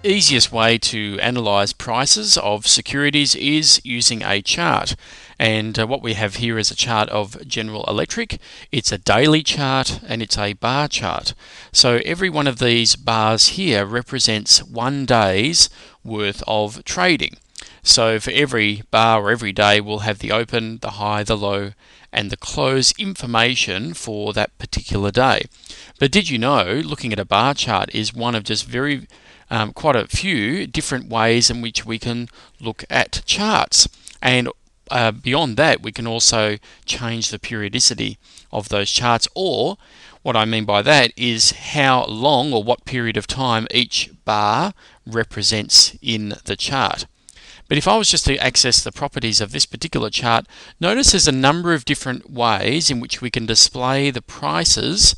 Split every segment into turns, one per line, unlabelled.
easiest way to analyze prices of securities is using a chart. And what we have here is a chart of General Electric. It's a daily chart and it's a bar chart. So every one of these bars here represents 1 day's worth of trading. So for every bar or every day, we'll have the open, the high, the low, and the close information for that particular day. But did you know, looking at a bar chart is one of just quite a few different ways in which we can look at charts. And beyond that, we can also change the periodicity of those charts, or what I mean by that is how long or what period of time each bar represents in the chart. But if I was just to access the properties of this particular chart, notice there's a number of different ways in which we can display the prices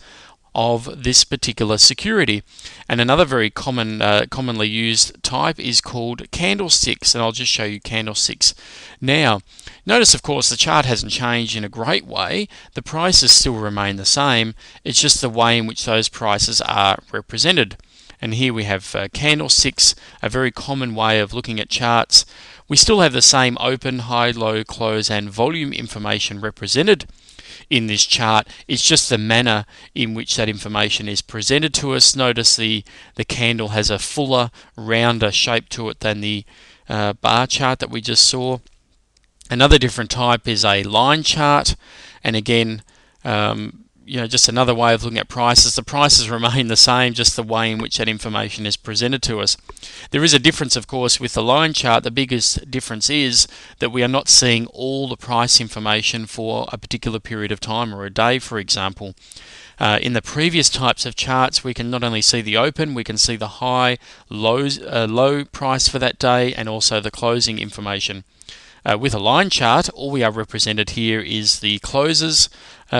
of this particular security. And another very commonly used type is called candlesticks, and I'll just show you candlesticks now. Notice, of course, the chart hasn't changed in a great way. The prices still remain the same. It's just the way in which those prices are represented. And here we have candlesticks, a very common way of looking at charts. We still have the same open, high, low, close, and volume information represented in this chart. It's just the manner in which that information is presented to us. Notice the candle has a fuller, rounder shape to it than the bar chart that we just saw. Another different type is a line chart, and again, just another way of looking at prices. The prices remain the same, just the way in which that information is presented to us. There is a difference, of course, with the line chart. The biggest difference is that we are not seeing all the price information for a particular period of time or a day, for example. In the previous types of charts, we can not only see the open, we can see the high, low price for that day, and also the closing information. With a line chart, all we are represented here is the closes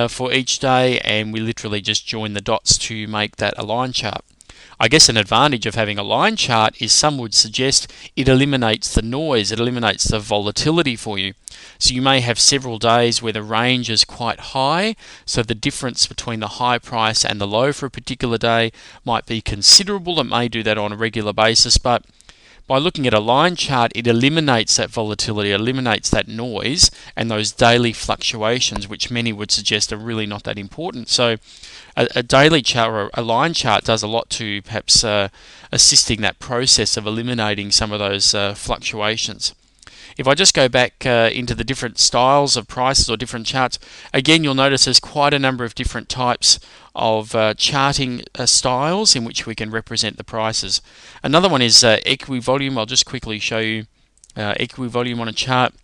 for each day, and we literally just join the dots to make that a line chart. I guess an advantage of having a line chart is some would suggest it eliminates the noise, it eliminates the volatility for you. So you may have several days where the range is quite high, so the difference between the high price and the low for a particular day might be considerable. It may do that on a regular basis, but by looking at a line chart, it eliminates that volatility, eliminates that noise and those daily fluctuations, which many would suggest are really not that important. So a daily chart or a line chart does a lot to perhaps assisting that process of eliminating some of those fluctuations. If I just go back into the different styles of prices or different charts, again you'll notice there's quite a number of different types of charting styles in which we can represent the prices. Another one is equivolume. I'll just quickly show you equivolume on a chart.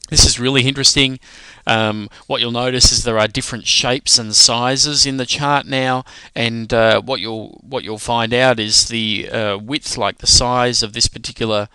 This is really interesting. What you'll notice is there are different shapes and sizes in the chart now, and what you'll find out is the width, like the size of this particular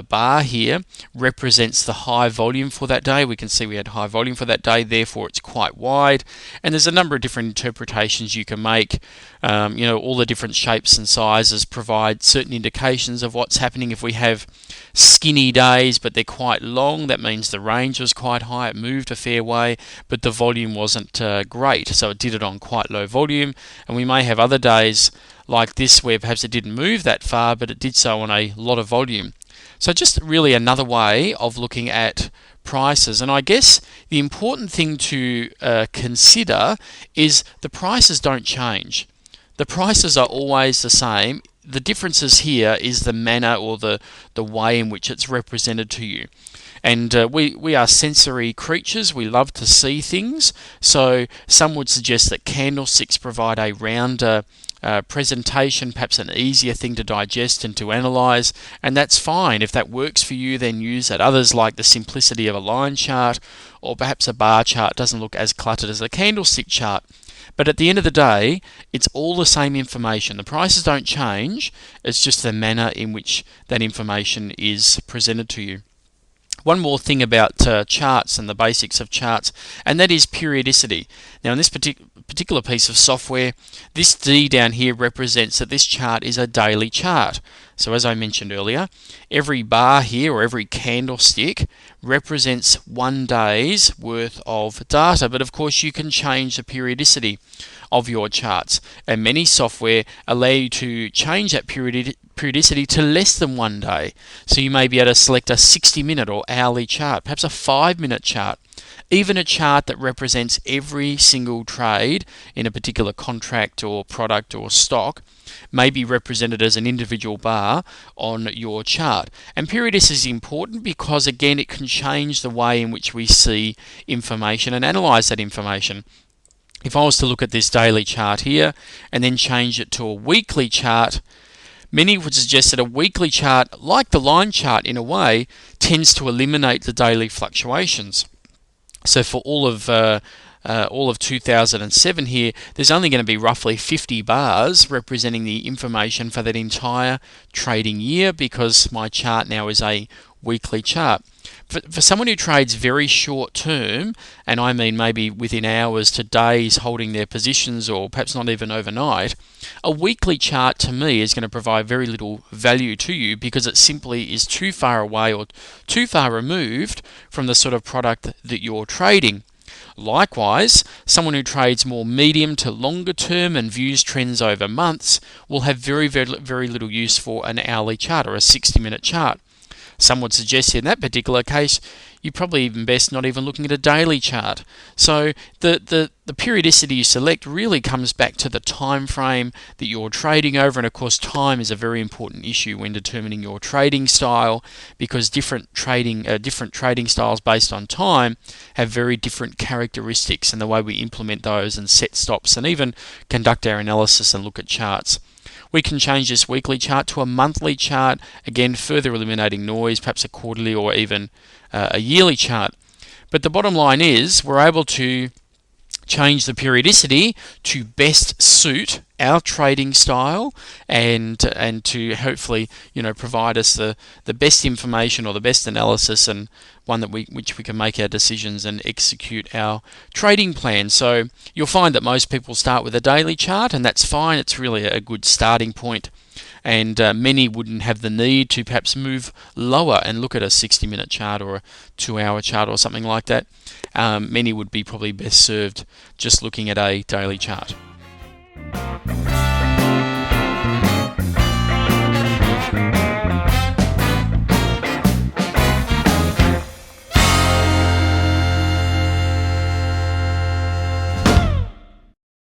bar here, represents the high volume for that day. We can see we had high volume for that day, therefore it's quite wide, and there's a number of different interpretations you can make. All the different shapes and sizes provide certain indications of what's happening. If we have skinny days but they're quite long, that means the range was quite high, it moved a fair way, but the volume wasn't great, so it did it on quite low volume. And we may have other days like this where perhaps it didn't move that far, but it did so on a lot of volume. So just really another way of looking at prices. And I guess the important thing to consider is the prices don't change. The prices are always the same. The differences here is the manner or the way in which it's represented to you. And we are sensory creatures. We love to see things. So some would suggest that candlesticks provide a rounder presentation, perhaps an easier thing to digest and to analyze, and that's fine. If that works for you, then use that. Others like the simplicity of a line chart, or perhaps a bar chart doesn't look as cluttered as a candlestick chart. But at the end of the day, it's all the same information. The prices don't change, it's just the manner in which that information is presented to you. One more thing about charts and the basics of charts, and that is periodicity. Now in this particular piece of software, this D down here represents that this chart is a daily chart. So as I mentioned earlier, every bar here or every candlestick represents 1 day's worth of data, but of course you can change the periodicity of your charts, and many software allow you to change that periodicity to less than 1 day. So you may be able to select a 60-minute or hourly chart, perhaps a 5-minute chart, even a chart that represents every single trade in a particular contract or product or stock may be represented as an individual bar on your chart. And periodicity is important because, again, it can change the way in which we see information and analyze that information. If I was to look at this daily chart here and then change it to a weekly chart, many would suggest that a weekly chart, like the line chart in a way, tends to eliminate the daily fluctuations. So for all of 2007 here, there's only going to be roughly 50 bars representing the information for that entire trading year, because my chart now is a weekly chart. For someone who trades very short term, and I mean maybe within hours to days holding their positions, or perhaps not even overnight, a weekly chart to me is going to provide very little value to you, because it simply is too far away or too far removed from the sort of product that you're trading. Likewise, someone who trades more medium to longer term and views trends over months will have very little use for an hourly chart or a 60-minute chart. Some would suggest in that particular case, you're probably even best not even looking at a daily chart. So the periodicity you select really comes back to the time frame that you're trading over, and of course time is a very important issue when determining your trading style, because different trading styles based on time have very different characteristics, and the way we implement those and set stops and even conduct our analysis and look at charts. We can change this weekly chart to a monthly chart, again further eliminating noise, perhaps a quarterly or even a yearly chart. But the bottom line is we're able to change the periodicity to best suit our trading style, and to hopefully provide us the best information or the best analysis, and one that which we can make our decisions and execute our trading plan. So you'll find that most people start with a daily chart, and that's fine. It's really a good starting point, and many wouldn't have the need to perhaps move lower and look at a 60-minute chart or a 2-hour chart or something like that. Many would be probably best served just looking at a daily chart.